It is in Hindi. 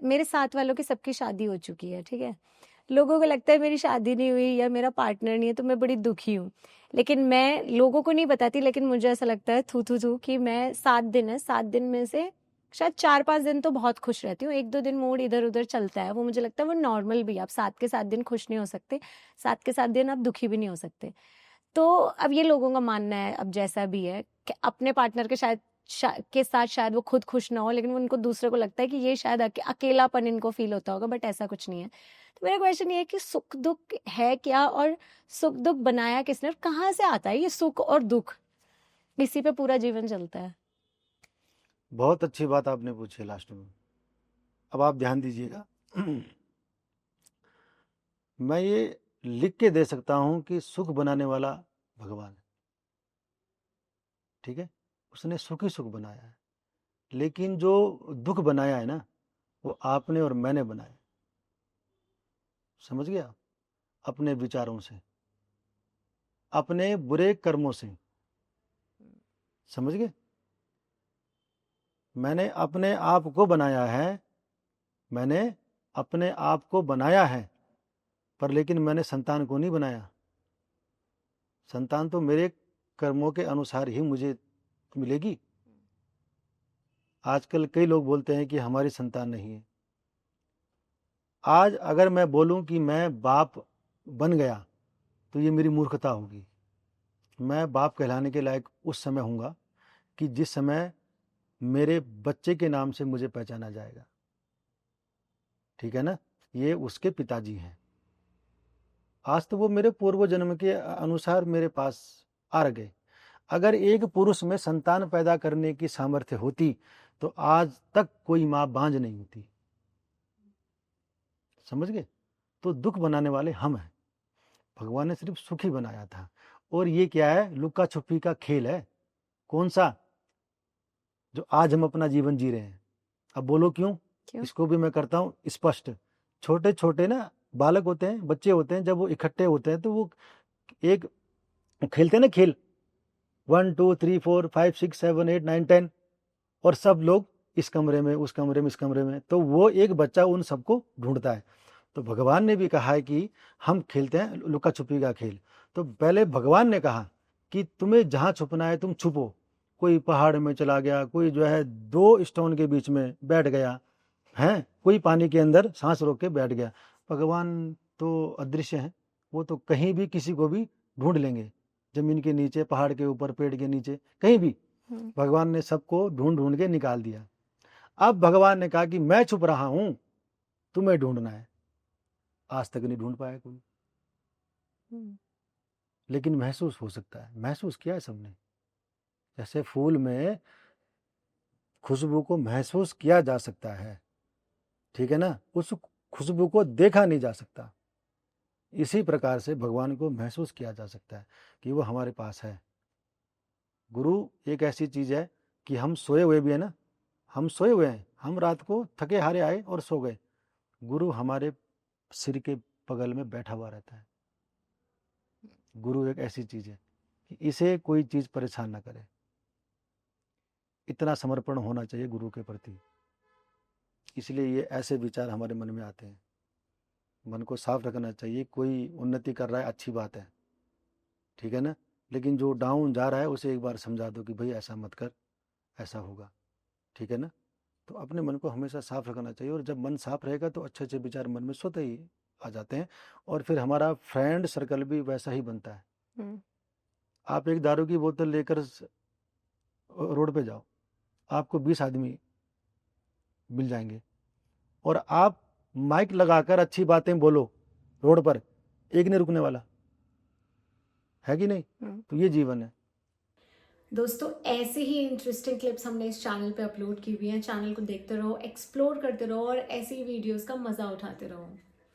मेरे साथ वालों की सबकी शादी हो चुकी है, ठीक है? लोगों को लगता है मेरी शादी नहीं हुई या मेरा पार्टनर नहीं है तो मैं बड़ी दुखी हूँ। लेकिन मैं लोगों को नहीं बताती, लेकिन मुझे ऐसा लगता है थू थू थू कि मैं 7 दिन है, 7 दिन में से शायद 4-5 दिन तो बहुत खुश रहती हूँ। 1-2 दिन मूड इधर-उधर चलता है, वो मुझे लगता है वो नॉर्मल भी है। आप 7 के 7 दिन खुश नहीं हो सकते, 7 के 7 दिन आप दुखी भी नहीं हो सकते। तो अब ये लोगों का मानना है, अब जैसा भी है, कि अपने पार्टनर के शायद के साथ शायद वो खुद खुश ना हो, लेकिन उनको दूसरे को लगता है कि ये शायद अकेलापन इनको फील होता होगा, बट ऐसा कुछ नहीं है। तो मेरा क्वेश्चन ये है कि सुख दुख है क्या, और सुख दुख बनाया किसने, और कहाँ से आता है ये सुख और दुख? इसी पे पूरा जीवन चलता है। बहुत अच्छी बात आपने पूछी लास्ट में। अब आप ध्यान दीजिएगा। मैं ये लिख के दे सकता हूँ कि सुख बनाने वाला भगवान है, ठीक है? उसने सुख ही सुख बनाया है। लेकिन जो दुख बनाया है ना, वो आपने और मैंने बनाया। समझ गया? अपने विचारों से, अपने बुरे कर्मों से। समझ गए? मैंने अपने आप को बनाया है, मैंने अपने आप को बनाया है, पर लेकिन मैंने संतान को नहीं बनाया। संतान तो मेरे कर्मों के अनुसार ही मुझे मिलेगी। आजकल कई लोग बोलते हैं कि हमारी संतान नहीं है। आज अगर मैं बोलूं कि मैं बाप बन गया तो ये मेरी मूर्खता होगी। मैं बाप कहलाने के लायक उस समय हूँगा कि जिस समय मेरे बच्चे के नाम से मुझे पहचाना जाएगा। ठीक है ना? ये उसके पिताजी हैं। आज तो वो मेरे पूर्व जन्म के अनुसार मेरे पास आ गए। अगर एक पुरुष में संतान पैदा करने की सामर्थ्य होती तो आज तक कोई माँ बांझ नहीं होती। समझ गए? तो दुख बनाने वाले हम हैं। भगवान ने सिर्फ सुख ही बनाया था। और ये क्या है? लुका छुपी का खेल है। कौन सा? जो आज हम अपना जीवन जी रहे हैं। अब बोलो क्यों? क्यों? इसको भी मैं करता हूँ स्पष्ट। छोटे छोटे ना बालक होते हैं, बच्चे होते हैं, जब वो इकट्ठे होते हैं तो वो एक खेलते हैं ना खेल, 1 2 3 4 5 6 7 8 9 10, और सब लोग इस कमरे में, उस कमरे में, इस कमरे में, तो वो एक बच्चा उन सबको ढूंढता है। तो भगवान ने भी कहा है कि हम खेलते हैं लुका छुपी का खेल। तो पहले भगवान ने कहा कि तुम्हें जहां छुपना है तुम छुपो। कोई पहाड़ में चला गया, कोई जो है 2 स्टोन के बीच में बैठ गया है, कोई पानी के अंदर सांस रोक के बैठ गया। भगवान तो अदृश्य हैं, वो तो कहीं भी किसी को भी ढूंढ लेंगे, जमीन के नीचे, पहाड़ के ऊपर, पेड़ के नीचे, कहीं भी। हम्म। भगवान ने सबको ढूंढ ढूंढ के निकाल दिया। अब भगवान ने कहा कि मैं छुप रहा हूं, तुम्हें ढूंढना है। आज तक नहीं ढूंढ पाया कोई, हम्म। लेकिन महसूस हो सकता है। महसूस किया है सबने। जैसे फूल में खुशबू को महसूस किया जा सकता है, ठीक है ना? उस खुशबू को देखा नहीं जा सकता। इसी प्रकार से भगवान को महसूस किया जा सकता है कि वो हमारे पास है। गुरु एक ऐसी चीज है कि हम सोए हुए भी है ना, हम सोए हुए हैं, हम रात को थके हारे आए और सो गए, गुरु हमारे सिर के बगल में बैठा हुआ रहता है। गुरु एक ऐसी चीज है कि इसे कोई चीज परेशान ना करे। इतना समर्पण होना चाहिए गुरु के प्रति। इसलिए ये ऐसे विचार हमारे मन में आते हैं। मन को साफ रखना चाहिए। कोई उन्नति कर रहा है, अच्छी बात है, ठीक है ना? लेकिन जो डाउन जा रहा है उसे एक बार समझा दो कि भाई ऐसा मत कर, ऐसा होगा, ठीक है ना? तो अपने मन को हमेशा साफ रखना चाहिए। और जब मन साफ रहेगा तो अच्छे अच्छे विचार मन में स्वतः ही आ जाते हैं। और फिर हमारा फ्रेंड सर्कल भी वैसा ही बनता है। हम्म। आप एक दारू की बोतल लेकर रोड पे जाओ, आपको 20 आदमी मिल जाएंगे। और आप माइक लगाकर अच्छी बातें बोलो रोड पर, एक नहीं रुकने वाला, है कि नहीं? हम्म। तो ये जीवन है। दोस्तों, ऐसे ही इंटरेस्टिंग क्लिप्स हमने इस चैनल पे अपलोड की हुई हैं। चैनल को देखते रहो, एक्सप्लोर करते रहो और ऐसी वीडियोस का मज़ा उठाते रहो।